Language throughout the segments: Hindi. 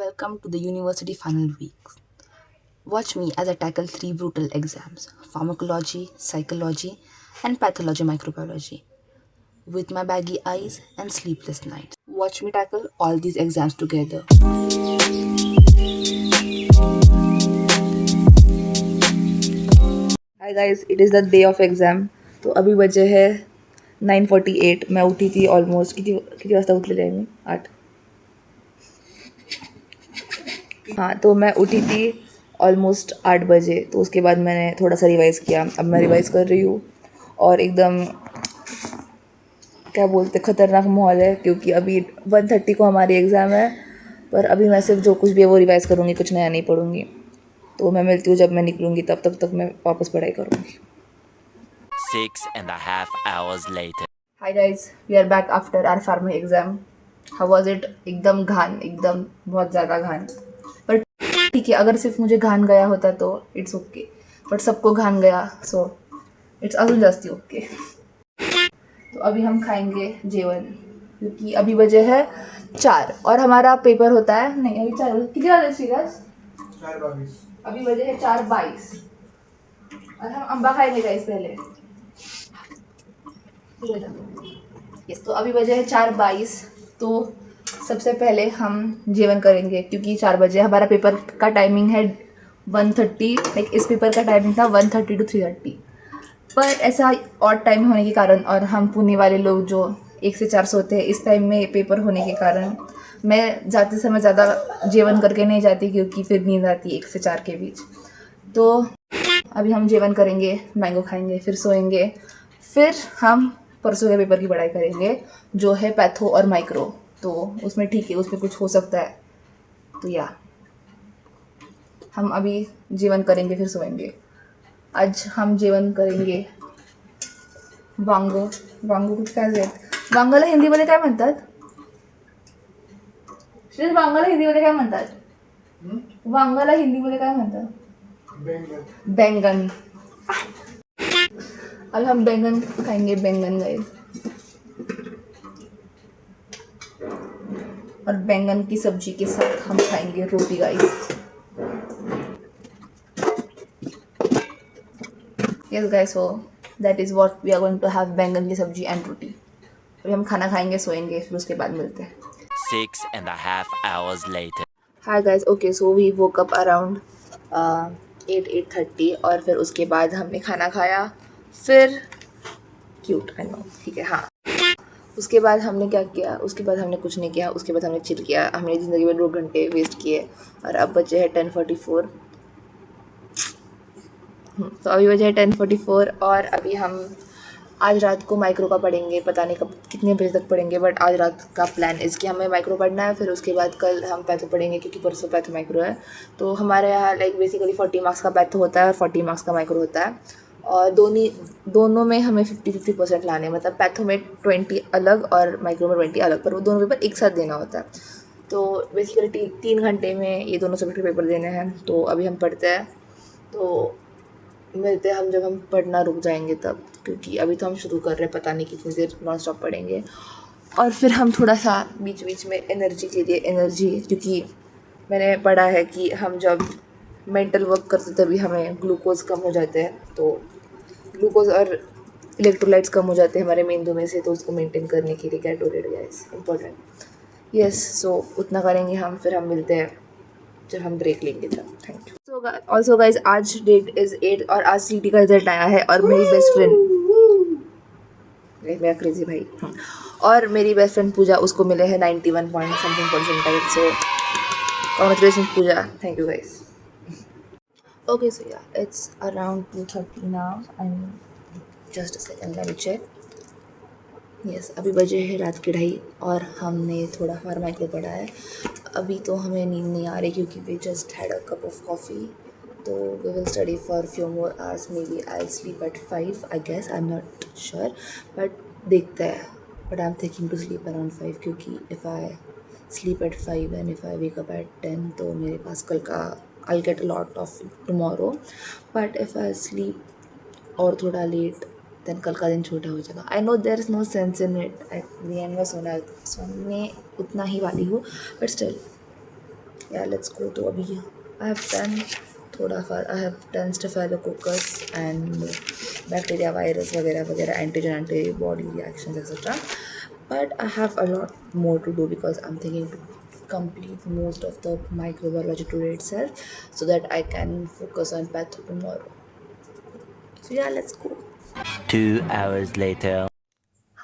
Welcome to the university final week. Watch me as I tackle three brutal exams: pharmacology, psychology, and pathology microbiology. With my baggy eyes and sleepless nights. Watch me tackle all these exams together. Hi guys, it is the day of exam. तो अभी बजे है 9:48। मैं उठी थी ऑलमोस्ट किती किती वाजता उठलेली आहे मी 8। हाँ, तो मैं उठी थी ऑलमोस्ट 8 बजे। तो उसके बाद मैंने थोड़ा सा रिवाइज़ किया। अब मैं रिवाइज़ कर रही हूँ और एकदम क्या बोलते खतरनाक माहौल है, क्योंकि अभी 1:30 को हमारी एग्ज़ाम है। पर अभी मैं सिर्फ जो कुछ भी है वो रिवाइज़ करूँगी, कुछ नया नहीं पढ़ूँगी। तो मैं मिलती हूँ जब मैं निकलूँगी, तब तक मैं वापस पढ़ाई करूँगी। 6.5 hours later. Hi guys, we are back after our pharma exam. How was it? एकदम घान, एकदम बहुत ज़्यादा घान। पर ठीक है, अगर सिर्फ मुझे घान गया होता तो इट्स ओके, बट सबको घान गया, सो इट्स अजून जास्ती ओके। तो अभी हम खाएंगे जेवन, क्योंकि अभी बजे है 4 और हमारा पेपर होता है, नहीं अभी 4 कितने बजे श्रीराज? 4:22। अभी बजे है 4:22 और हम अम्बा खाएंगे गाइस पहले। यस, तो अभी बजे है 4:22। तो सबसे पहले हम जेवन करेंगे, क्योंकि 4 बजे हमारा पेपर का टाइमिंग है 1:30। लाइक इस पेपर का टाइमिंग था 1:30 to 3:30। पर ऐसा ऑड टाइम होने के कारण, और हम पुणे वाले लोग जो 1 से 4 सोते हैं, इस टाइम में पेपर होने के कारण मैं जाते समय ज़्यादा जेवन करके नहीं जाती, क्योंकि फिर नींद आती 1 से 4 के बीच। तो अभी हम जेवन करेंगे, मैंगो खाएंगे, फिर सोएंगे। फिर हम परसों के पेपर की पढ़ाई करेंगे, जो है पैथो और माइक्रो। तो उसमें ठीक है, उसमें कुछ हो सकता है। तो या हम अभी जेवन करेंगे, फिर सोएंगे। आज हम जेवण करेंगे वांग। वांग कुठं काय जाईल, वांगाला हिंदीमध्ये काय म्हणतात? श्रेष, वांगाला हिंदीमध्ये काय म्हणतात? वांगाला हिंदीमध्ये काय म्हणतात? बैंगन। अब हम बैंगन खाएंगे, बैंगन गाइस। और बैंगन की सब्जी के साथ हम खाएंगे रोटी guys. Yes guys, so that is what we are going to have, बैंगन की सब्जी एंड रोटी। अभी हम खाना खाएंगे, सोएंगे, फिर उसके बाद मिलते हैं। 6.5 hours later. Hi guys, okay, so we woke up around 8:30 और फिर उसके बाद हमने खाना खाया। फिर क्यूट, आई नो, ठीक है, हाँ। उसके बाद हमने क्या किया? उसके बाद हमने कुछ नहीं किया। उसके बाद हमने चिल किया। हमने ज़िंदगी में 2 घंटे वेस्ट किए और अब बचे हैं 10:44। तो अभी बजे है 10:44 और अभी हम आज रात को माइक्रो का पढ़ेंगे। पता नहीं कब कितने बजे तक पढ़ेंगे, बट आज रात का प्लान इज़ कि हमें माइक्रो पढ़ना है। फिर उसके बाद कल हम पैथो पढ़ेंगे, क्योंकि परसों पैथो माइक्रो है। तो हमारे यहाँ लाइक बेसिकली 40 मार्क्स का पैथो होता है और 40 मार्क्स का माइक्रो होता है। और दोनों में हमें 50-50% लाने हैं। मतलब पैथो में 20 अलग और माइक्रो में 20 अलग, पर वो दोनों पेपर एक साथ देना होता है। तो बेसिकली 3 घंटे में ये दोनों सब्जेक्ट पेपर देने हैं। तो अभी हम पढ़ते हैं, तो मिलते हैं हम जब हम पढ़ना रुक जाएंगे तब, क्योंकि अभी तो हम शुरू कर रहे हैं, पता नहीं कितनी देर नॉन स्टॉप पढ़ेंगे। और फिर हम थोड़ा सा बीच बीच में एनर्जी के लिए एनर्जी, क्योंकि मैंने पढ़ा है कि हम जब मेंटल वर्क करते तभी हमें ग्लूकोज कम हो जाते हैं। तो ग्लूकोज और इलेक्ट्रोलाइट्स कम हो जाते हैं हमारे मेंदू में से, तो उसको मेंटेन करने के लिए गैटोरेट गैस इम्पोर्टेंट। यस, सो उतना करेंगे हम, फिर हम मिलते हैं जब हम ब्रेक लेंगे तब। Thank you. So also guys, आज डेट इज़ 8 और आज सीटी का रिजल्ट आया है। और मेरी बेस्ट फ्रेंड, मेरा क्रेजी भाई, और मेरी बेस्ट फ्रेंड पूजा, उसको मिले हैं 91 point something percentile. So congratulation Pooja, thank you guys. Okay, so yeah it's around 2:30 now. I mean just a second, let me check. Yes, अभी बजे है रात के 2:30 और हमने थोड़ा हमारा माइक्रो पढ़ा है। अभी तो हमें नींद नहीं आ रही, क्योंकि we just had a cup of coffee. तो we will study for few more hours, may be I sleep at 5, I guess, I am not sure, but देखते हैं। But I am thinking to sleep around 5, क्योंकि if I sleep at 5 and if I wake up at 10, तो मेरे पास कल का I get a lot of tomorrow. But if I sleep और थोड़ा लेट, देन कल का दिन छोटा हो जाएगा। I know there is no sense in it, at the end में सोने उतना ही वाली हूँ, but still Yeah, let's go. तो अभी I have done I have done staphylococcus and bacteria, virus वगैरह वगैरह, antigen, antibody reactions etc. But I have a lot more to do because I'm thinking to complete most of the microbiology today itself so that I can focus on patho tomorrow. So yeah, let's go. 2 hours later.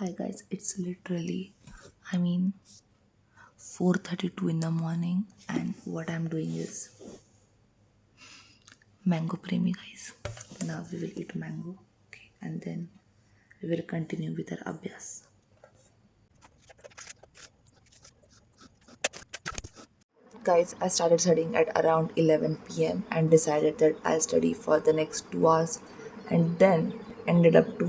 Hi guys, it's literally, I mean, 4:32 in the morning, and what I'm doing is mango premi guys. Now we will eat mango, okay, and then we will continue with our abhyas. Guys, I started studying at around 11 p.m. and decided that I'll study for the next 2 hours, and then ended up to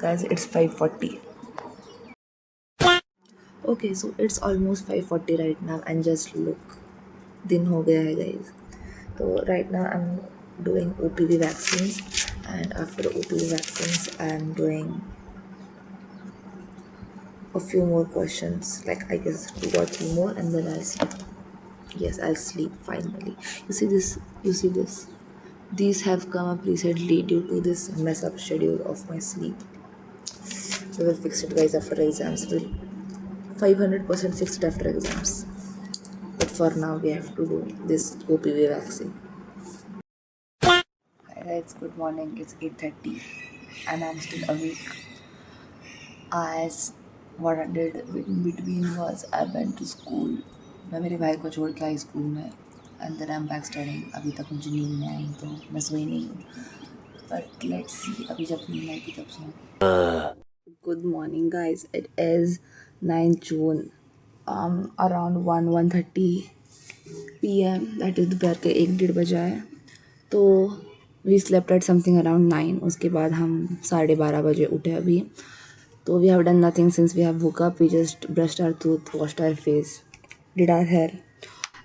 guys, it's 5:40. Okay, so it's almost 5:40 right now, and just look, दिन हो गया है guys. So right now I'm doing OPV vaccines, and after OPV vaccines I'm doing a few more questions, like I guess 2 or 3 more, and then I'll sleep. Yes, I'll sleep finally. You see this? You see this? These have come up recently due to this mess up schedule of my sleep. We will fix it guys after exams. We'll 500% fix it after exams. But for now we have to do this OPV vaccine. Hi guys, good morning. It's 8:30 and I'm still awake. As what I did in between was I went to school. मैं मेरे भाई को छोड़ के आई स्कूल में, and then I'm back studying. अभी तक मुझे नींद नहीं आई तो मैं सोई नहीं हूँ. But let's see, अभी जब नींद आएगी तब सोऊंगी. Good morning guys. It is 9th June. Around 1:30 p.m. That is दोपहर के 1-1:30 बजा है. तो we slept at something around 9. उसके बाद हम 12:30 बजे उठे अभी. तो we have done nothing since we have woke up. We just brushed our tooth, washed our face, did our hair,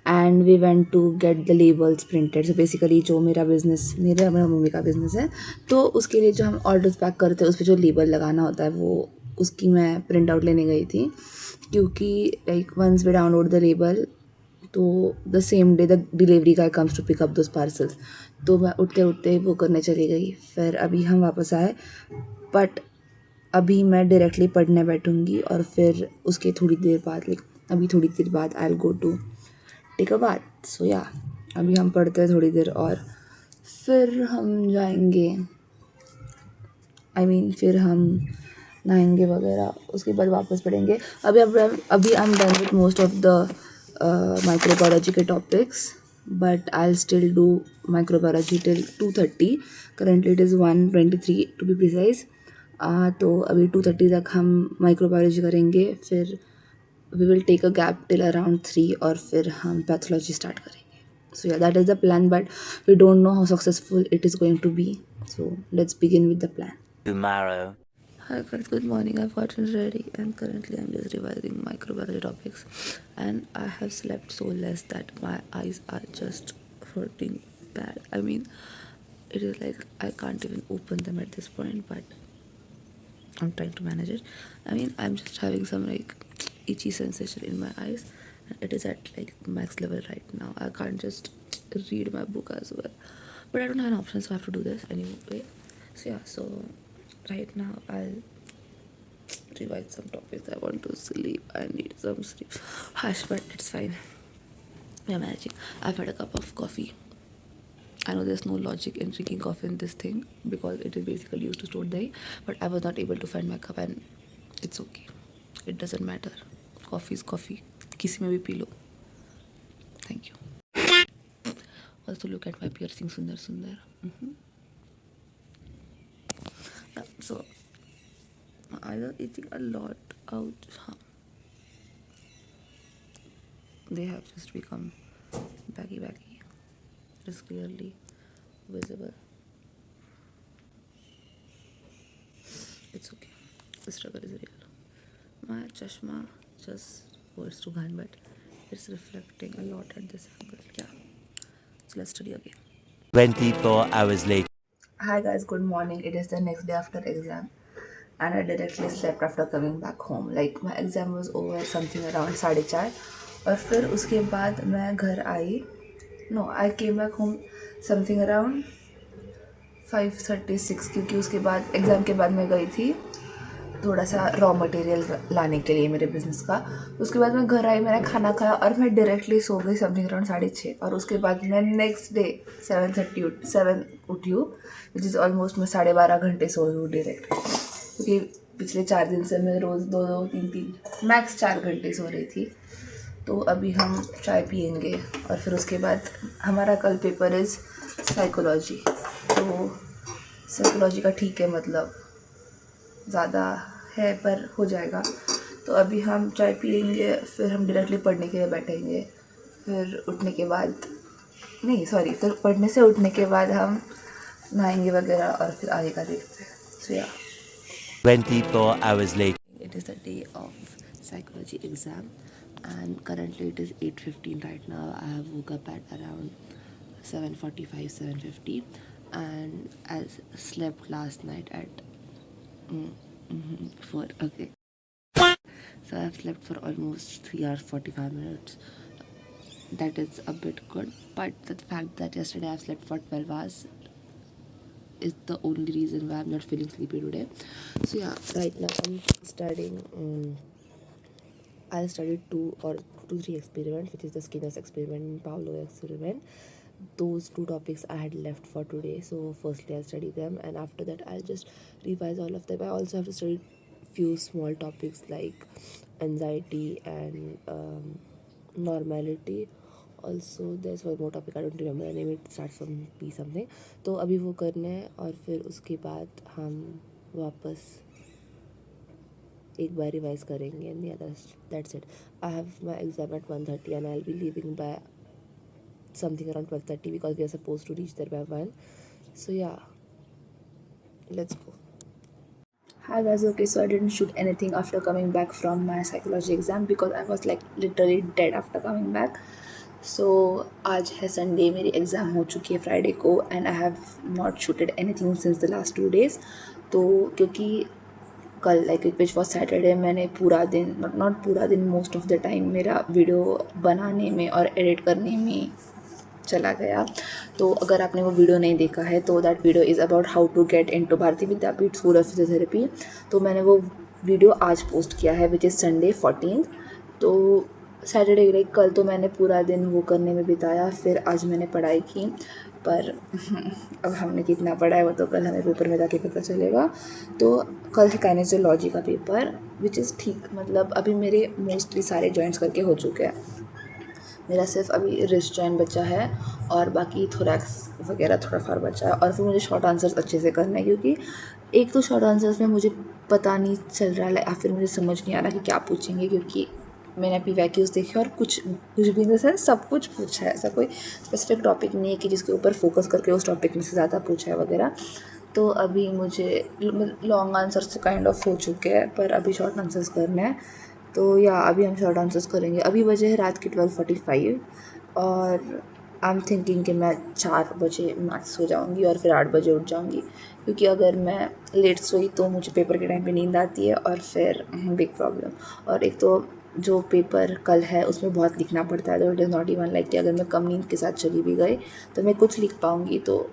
and we went to get the labels printed. So basically जो मेरा बिज़नेस, मेरे अपने मम्मी का बिज़नेस है, तो उसके लिए जो हम ऑर्डर्स पैक करते हैं उस पर जो लेबल लगाना होता है वो उसकी मैं प्रिंट आउट लेने गई थी. क्योंकि like once we download the label तो the same day the delivery guy comes to pick up those parcels. तो मैं उठते उठते वो करने चली गई. फिर अभी हम वापस आए, बट अभी मैं डायरेक्टली पढ़ने बैठूँगी और फिर उसके थोड़ी देर बाद अभी थोड़ी देर बाद I will go to take a bath. So या अभी हम पढ़ते हैं थोड़ी देर और फिर हम जाएंगे, फिर हम नहाएंगे वगैरह, उसके बाद वापस पढ़ेंगे. अभी I am done with most of the microbiology के topics, but I will still do microbiology till 2:30. Currently it is 1:23 to be precise. तो अभी 2:30 तक हम माइक्रोबायोलॉजी करेंगे, फिर we will take a gap till around 3 और फिर हम पैथोलॉजी स्टार्ट करेंगे. So yeah, that is the plan, but we don't know how successful it is going to be. So let's begin with the plan. Tomorrow. Hi guys, good morning. I've gotten ready and currently I'm just revising microbiology topics, and I have slept so less that my eyes are just hurting bad. It is like I can't even open them at this point, but I'm trying to manage it. I'm just having some like itchy sensation in my eyes, and it is at like max level right now. I can't just read my book as well, but I don't have an option, so I have to do this anyway. So yeah, so right now I'll revise some topics. I want to sleep. I need some sleep. Hush, but it's fine. We're managing. I've had a cup of coffee. I know there's no logic in drinking coffee in this thing because it is basically used to store dahi, but I was not able to find my cup, and it's okay. It doesn't matter. Coffee is coffee. किसी में भी P low. Thank you. Also look at my piercing, sundar sundar. Yeah, so my eyes are itching a lot. Ouch. They have just become baggy. It is clearly visible. It's okay. The struggle is real. My chashma just words to ghan, but it's reflecting a lot at this angle. Yeah. So let's study again. 24 hours later. Hi guys, good morning. It is the next day after exam. and I directly slept after coming back home. Like my exam was over something around 4:30 और फिर उसके बाद मैं घर आई. No, I came back home something around 5:36 क्योंकि उसके बाद एग्ज़ाम के बाद मैं गई थी थोड़ा सा रॉ मटेरियल लाने के लिए मेरे बिज़नेस का. उसके बाद मैं घर आई, मैंने खाना खाया और मैं डायरेक्टली सो गई समथिंग अराउंड 6:30. और उसके बाद मैं नेक्स्ट डे 7 उठी हूँ, विच इज़ ऑलमोस्ट मैं 12.5 घंटे सो रही हूँ डायरेक्ट, क्योंकि पिछले 4 दिन से मैं रोज़ 2-2, 3-3 मैक्स 4 घंटे सो रही थी. तो अभी हम चाय पियेंगे और फिर उसके बाद हमारा कल पेपर इज़ साइकोलॉजी. तो साइकोलॉजी का ठीक है, मतलब ज़्यादा है पर हो जाएगा. तो अभी हम चाय पियेंगे, फिर हम डायरेक्टली पढ़ने के लिए बैठेंगे. फिर उठने के बाद फिर पढ़ने से उठने के बाद हम नहाएंगे वगैरह और फिर आगे का देखते हैं. सो या 24 hours later. it is the day of psychology exam and currently it is 8:15 right now. I have woke up at around 7:45, 7:50 and I slept last night at 4. Okay, so I have slept for almost 3 hours 45 minutes. That is a bit good, but the fact that yesterday I have slept for 12 hours is the only reason why I'm not feeling sleepy today. So yeah, right now I'm studying. I studied 3 experiments, which is the Skinner's experiment and Pavlov experiment. Those 2 topics I had left for today. So firstly I'll study them and after that I'll just revise all of them. I also have to study few small topics like anxiety and normality. Also there's one more topic I don't remember the name, it starts from P something. तो अभी वो करना है और फिर उसके बाद हम वापस एक बार रिवाइज करेंगे and the others that's it. I have my exam at 1:30 and I will be leaving by something around 12:30 because we are suppose to reach there by 1. So ya let's go. Hi guys, okay, so I didn't shoot anything after coming back from my psychology exam because I was like literally dead after coming back. So आज है संडे, मेरी एग्ज़ाम हो चुकी है फ्राइडे को and I have not shooted anything since the last 2 days. तो क्योंकि कल लाइक विच वॉज सैटरडे मैंने पूरा दिन नॉट पूरा दिन मोस्ट ऑफ द टाइम मेरा वीडियो बनाने में और एडिट करने में चला गया. तो अगर आपने वो वीडियो नहीं देखा है तो that video is about how to get into Bharati Vidyapeeth school of physiotherapy. तो मैंने वो वीडियो आज पोस्ट किया है विच इज़ संडे 14. तो सैटरडे लाइक कल तो मैंने पूरा दिन वो करने में बिताया, फिर आज मैंने पढ़ाई की. पर अब हमने कितना पढ़ा है वो तो कल हमें पेपर में जाके पता चलेगा. तो कल है काइनेसियोलॉजी का पेपर विच इज़ ठीक, मतलब अभी मेरे मोस्टली सारे जॉइंट्स करके हो चुके हैं. मेरा सिर्फ अभी रिस्ट जॉइंट बचा है और बाकी थोरैक्स वगैरह थोड़ा फार बचा है. और फिर मुझे शॉर्ट आंसर्स अच्छे से करना है क्योंकि एक तो शॉर्ट आंसर्स में मुझे पता नहीं चल रहा है या फिर मुझे समझ नहीं आ रहा कि क्या पूछेंगे, क्योंकि मैंने अभी वैक्यूज़ देखे और कुछ भी इन द सेंस सब कुछ पूछा है. ऐसा कोई स्पेसिफिक टॉपिक नहीं है कि जिसके ऊपर फोकस करके उस टॉपिक में से ज़्यादा पूछा है वगैरह. तो अभी मुझे लॉन्ग आंसर्स तो काइंड ऑफ हो चुके हैं पर अभी शॉर्ट आंसर्स करने हैं. तो या अभी हम शॉर्ट आंसर्स करेंगे. अभी बजे है रात के 12:45 और आई एम थिंकिंग कि मैं 4 बजे मैक्स सो जाऊँगी और फिर 8 बजे उठ जाऊँगी, क्योंकि अगर मैं लेट सोई तो मुझे पेपर के टाइम पे नींद आती है और फिर बिग प्रॉब्लम. और एक तो जो पेपर कल है उसमें बहुत लिखना पड़ता है. तो it is not even like कि अगर मैं कम नींद के साथ चली भी गई तो मैं कुछ लिख पाऊँगी. तो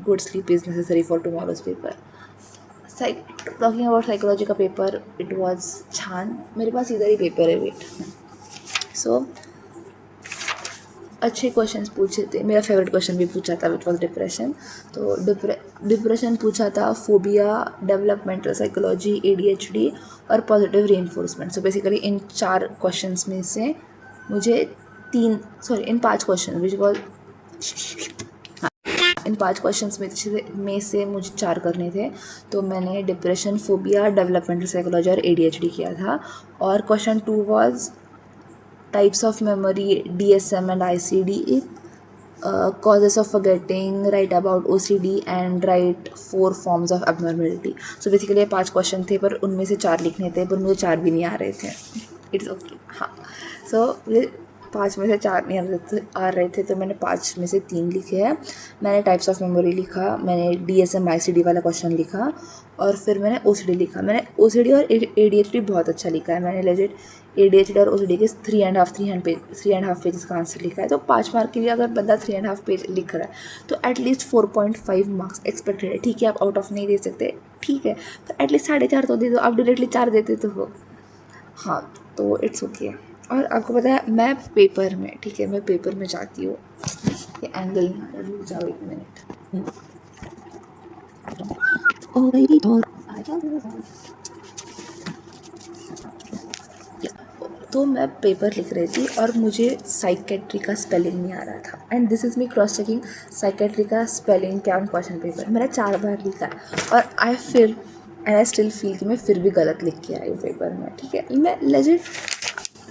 good sleep is necessary for tomorrow's paper. Talking about psychology का पेपर, इट वॉज छान. मेरे पास इधर ही पेपर है, वेट. सो अच्छे क्वेश्चंस पूछे थे. मेरा फेवरेट क्वेश्चन भी पूछा था विच वॉज डिप्रेशन. तो डिप्रेशन पूछा था, फोबिया, डेवलपमेंटल साइकोलॉजी, ADHD और पॉजिटिव रीइंफोर्समेंट. सो बेसिकली इन 4 क्वेश्चंस में से मुझे इन 5 question which was in 5 questions में से मुझे 4 करने थे. तो मैंने डिप्रेशन, फोबिया, डेवलपमेंटल साइकोलॉजी और ADHD किया था. और question 2 was types of memory, DSM and ICD, causes of forgetting, write about OCD and write 4 forms of abnormality. So basically ये 5 क्वेश्चन थे पर उनमें से 4 लिखने थे, पर मुझे 4 भी नहीं आ रहे थे. It's okay. हाँ, सो 5 में से 4 नहीं आ रहे थे, तो मैंने 5 में से 3 लिखे हैं। मैंने टाइप्स ऑफ मेमोरी लिखा, मैंने DSM ICD वाला क्वेश्चन लिखा, और फिर मैंने OCD लिखा। मैंने OCD और ADHD बहुत अच्छा लिखा है। मैंने लेजिट ADHD और OCD के 3.5 पेजेस का आंसर लिखा है। तो 5 मार्क के लिए अगर बंदा 3.5 पेज लिख रहा है तो एटलीस्ट 4.5 मार्क्स एक्सपेक्टेड है। ठीक है, आप आउट ऑफ नहीं दे सकते, ठीक है, तो एटलीस्ट 4.5 तो दे दो। आप डायरेक्टली 4 देते तो हो, हाँ, तो इट्स ओके। और आपको पता है मैं पेपर में, ठीक है, मैं पेपर में जाती हूँ, ये एंगल रुक जाओ 1 मिनट। तो मैं पेपर लिख रही थी और मुझे साइकेट्री का स्पेलिंग नहीं आ रहा था, and this is me cross checking psychiatry का स्पेलिंग क्या ऑन क्वेश्चन पेपर। मैंने 4 बार लिखा है और आई स्टिल फील कि मैं फिर भी गलत लिख के आई पेपर में। ठीक है, मैं लेजिट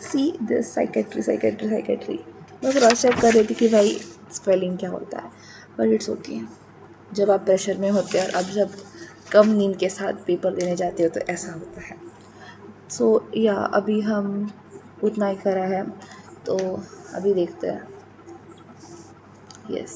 सी दिस साइकेट्री मैं क्रॉस चेक कर रही थी कि भाई स्पेलिंग क्या होता है, बट इट्स ओके। जब आप प्रेशर में होते हैं और अब जब कम नींद के साथ पेपर देने जाते हो तो ऐसा होता है। सो या अभी हम उतना ही करा है, तो अभी देखते हैं। यस।